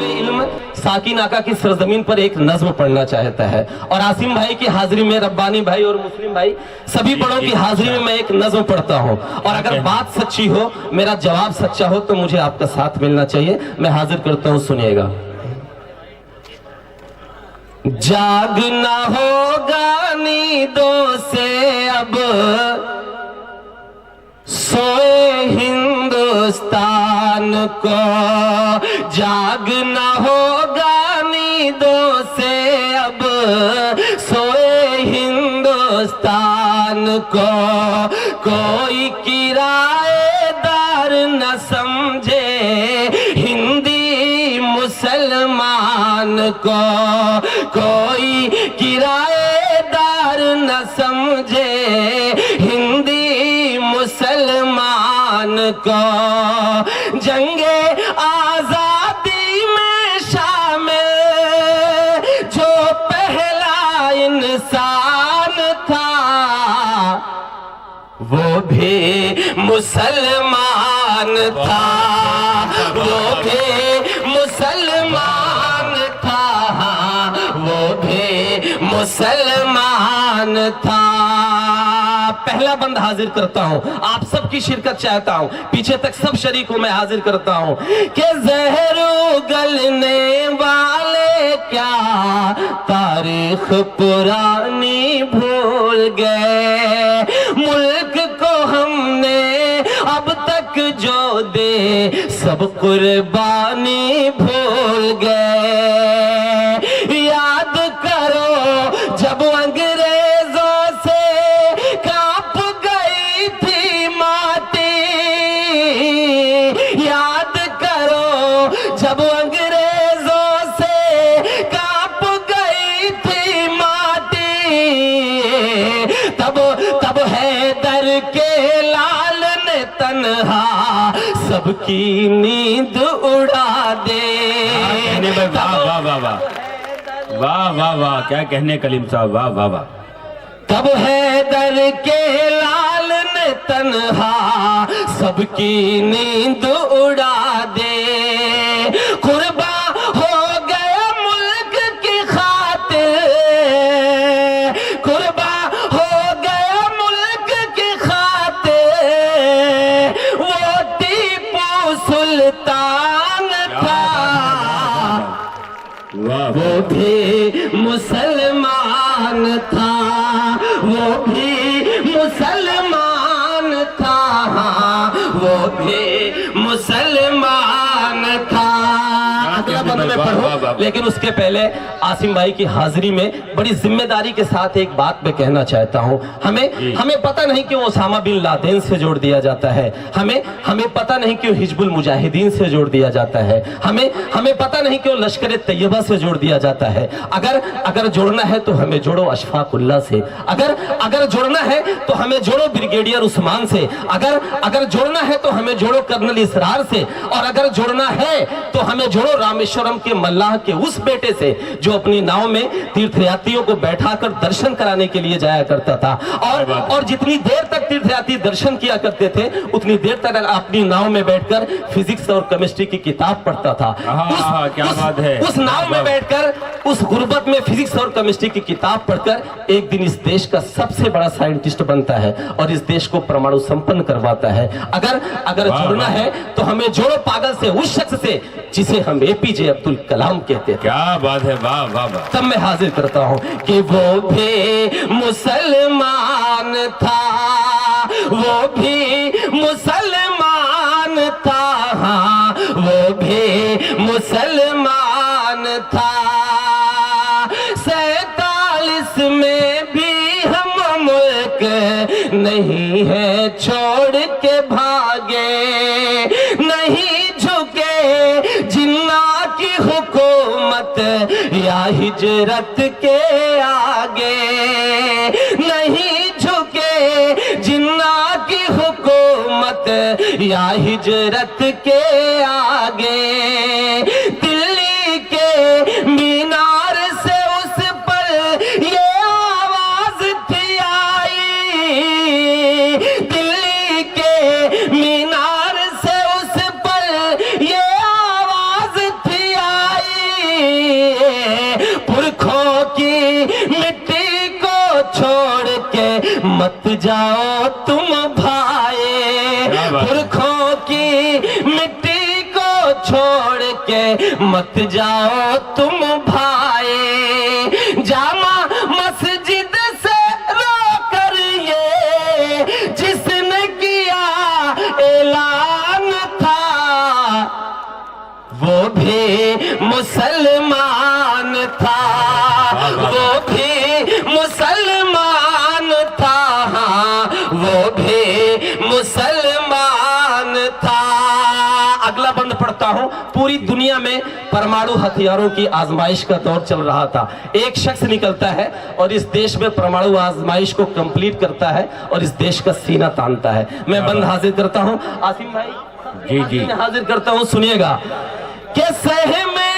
इल्म साकिन आका की सरजमीन पर एक नज्म पढ़ना चाहता है और आसिम भाई की हाजिरी में, रब्बानी भाई और मुस्लिम भाई सभी बड़ों की हाजिरी में मैं एक नज्म पढ़ता हूँ और अगर बात सच्ची हो, मेरा जवाब सच्चा हो तो मुझे आपका साथ मिलना चाहिए। मैं हाजिर करता हूँ, सुनिएगा। जागना होगा नींदों से अब, सोए हिंदुस्तान को, जागना होगा नींदों से अब, सोए हिंदुस्तान को, कोई किराएदार न समझे हिंदी मुसलमान को, कोई किराएदार न समझे हिंदी मुसलमान को, जंगे आजादी में शामिल जो पहला इंसान था, वो भी मुसलमान था, वो भी मुसलमान था, वो भी मुसलमान था। पहला बंद हाजिर करता हूं, आप सबकी शिरकत चाहता हूं, पीछे तक सब शरीक हूं, मैं हाजिर करता हूं कि जहर गलने वाले क्या तारीख पुरानी भूल गए, मुल्क को हमने अब तक जो दे सब कुर्बानी भूल गए। याद करो जब अंग्रेजों से कांप गई थी माटी, याद करो जब अंग्रेजों से कांप गई थी माटी, तब हैदर के लाल ने तन्हा सबकी नींद उड़ा दे। वाह वाह वाह वाह वाह वाह वाह, क्या कहने कलीम साहब, वाह वाह वाह। तब हैदर के लाल ने तन्हा सबकी नींद उड़ा दे, कुर्बा हो गया मुल्क की खातिर, कुर्बा हो गया मुल्क की खातिर, वो टीपू सुल्तान था, वो भी मुसलमान था, वो भी मुसलमान था, वो भी मुसलमान था। अगला बंद में पढ़ो, लेकिन उसके पहले आसिम भाई की हाजिरी में बड़ी जिम्मेदारी के साथ एक बात मैं कहना चाहता हूं। हमें पता नहीं क्यों ओसामा बिन लादेन से जोड़ दिया जाता है, हमें पता नहीं क्यों हिजबुल मुजाहिदीन से जोड़ दिया जाता है, हमें पता नहीं क्यों लश्कर तैयबा से जोड़ दिया जाता है। अगर जोड़ना है तो हमें जोड़ो अशफाकुल्लाह से, अगर जोड़ना है तो हमें जोड़ो ब्रिगेडियर उस्मान से, अगर जोड़ना है तो हमें जोड़ो कर्नल इसरार से, और अगर जोड़ना है तो हमें जोड़ो रामेश्वरम के मल्लाह के उस बेटे से जो अपनी नाव में तीर्थयात्रियों को बैठाकर दर्शन कराने के लिए जाया करता था, और जितनी देर तक तीर्थयात्री दर्शन किया करते थे उतनी देर तक अपनी नाव में बैठकर फिजिक्स और केमिस्ट्री की किताब पढ़ता था। क्या बात है। उस नाव में बैठकर उस गुर्बत में फिजिक्स और केमिस्ट्री की किताब पढ़कर एक दिन इस देश का सबसे बड़ा साइंटिस्ट बनता है और इस देश को परमाणु संपन्न करवाता है। अगर जोड़ना है तो हमें जोड़ो पागल से, उस शख्स से जिसे हम एपीजे अब्दुल कलाम कहते थे। क्या बात है, वाह वाह वाह। तब मैं हाजिर करता हूं कि वो भी मुसलमान था, वो भी मुसलमान था, वो भी मुसलमान था। 47 में भी हम मुल्क नहीं है छोड़ के भागे, नहीं झुके जिन्ना की हुकूमत या हिजरत के आगे, नहीं झुके जिन्ना की हुकूमत या हिजरत के आगे। दिल्ली के मीनार से उस पर ये आवाज थी आई, दिल्ली के मीनार से उस पर ये आवाज थी आई। मत जाओ तुम भाए, पुरखों की मिट्टी को छोड़ के मत जाओ तुम भाए। जामा मस्जिद से रोकर ये जिसने किया ऐलान था, वो भी मुसलमान था, वो भी मुसलमान था, वो भी मुसलमान था। अगला बंद पढ़ता हूं। पूरी दुनिया में परमाणु हथियारों की आजमाइश का दौर चल रहा था। एक शख्स निकलता है और इस देश में परमाणु आजमाइश को कंप्लीट करता है और इस देश का सीना तानता है। मैं बंद हाजिर करता हूं। आसिम भाई जी हाजिर करता हूं, सुनिएगा कि सहमे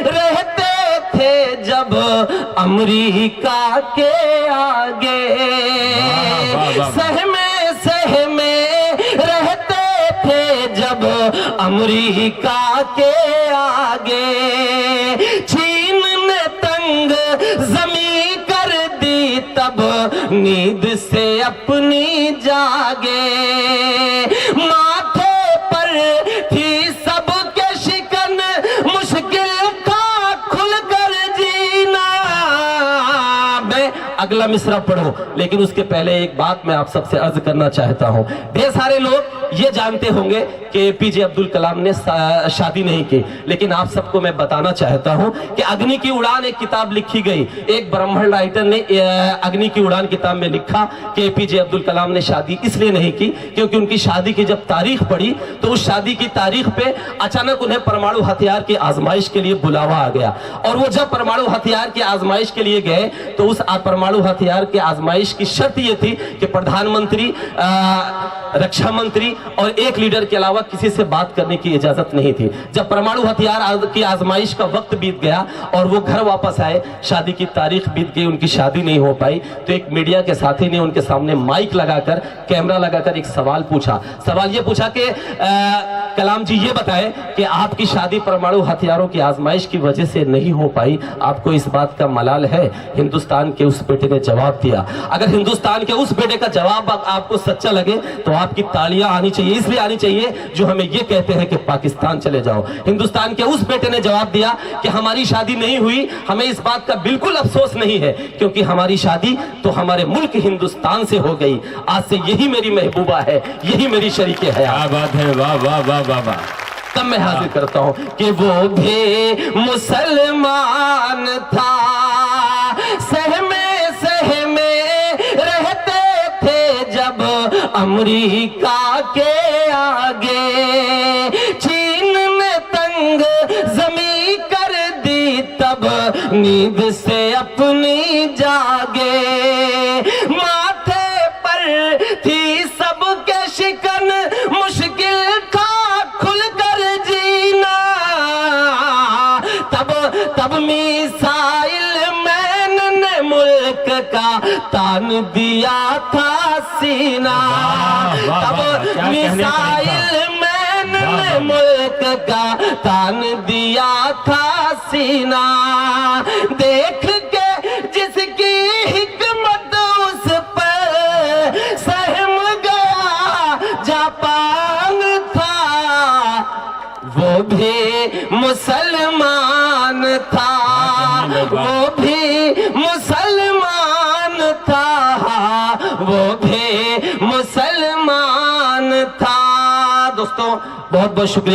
रहते थे जब अमेरिका के आगे, सहमे रहते थे जब अमेरिका के आगे, चीन ने तंग जमी कर दी तब नींद से अपनी जागे, माथे पर थी सबके शिकन मुश्किल था खुलकर जीना। मैं अगला मिसरा पढ़ो, लेकिन उसके पहले एक बात मैं आप सबसे अर्ज करना चाहता हूं। ढेर सारे लोग ये जानते होंगे कि एपीजे अब्दुल कलाम ने शादी नहीं की, लेकिन आप सबको मैं बताना चाहता हूं कि अग्नि की उड़ान एक किताब लिखी गई। एक ब्राह्मण राइटर ने अग्नि की उड़ान किताब में लिखा कि एपीजे अब्दुल कलाम ने शादी इसलिए नहीं की क्योंकि उनकी शादी की जब तारीख पड़ी तो उस शादी की तारीख पे अचानक उन्हें परमाणु हथियार की आजमाइश के लिए बुलावा आ गया, और वो जब परमाणु हथियार की आजमाइश के लिए गए तो उस परमाणु हथियार की आजमाइश की शर्त ये थी कि प्रधानमंत्री, रक्षा मंत्री और एक लीडर के अलावा किसी से बात करने की इजाजत नहीं थी। जब परमाणु हथियार की आजमाइश का वक्त बीत गया और वो घर वापस आए, शादी की तारीख बीत गई, उनकी शादी नहीं हो पाई, तो एक मीडिया के साथी ने उनके सामने माइक लगाकर, कैमरा लगाकर एक सवाल पूछा। सवाल ये पूछा कि कलाम जी ये बताएं कि आपकी शादी परमाणु हथियारों की आजमाइश की वजह से नहीं हो पाई, आपको इस बात का मलाल है? हिंदुस्तान के उस बेटे ने जवाब दिया। अगर हिंदुस्तान के उस बेटे का जवाब आपको सच्चा लगे तो आपकी तालियां आनी चाहिए, इसलिए आनी चाहिए जो हमें ये कहते हैं कि पाकिस्तान चले जाओ। हिंदुस्तान के उस बेटे ने जवाब दिया कि हमारी शादी नहीं हुई, हमें इस बात का बिल्कुल अफसोस नहीं है क्योंकि हमारी शादी तो हमारे मुल्क हिंदुस्तान से हो गई। आज से यही मेरी महबूबा है, यही मेरी शरीके है। क्या बात है, वाह वाह वाह वाह वाह। तब मैं हाजिर करता हूं कि वो भी मुसलमान था, सहमे रहते थे जब अमेरिका के आगे, चीन ने तंग जमी कर दी तब नींद से अपनी जागे, माथे पर थी सबके शिकन मुश्किल था खुलकर जीना, तब मिसाइल मैन ने मुल्क का तान दिया था सीना, तब मिसाइल मैन ने मुल्क का तान दिया था सीना, देख के जिसकी हिकमत उस पर सहम गया जापान था, वो भी मुसलमान था, वो भी मुसलमान था, वो भी मुसलमान था। दोस्तों बहुत बहुत शुक्रिया।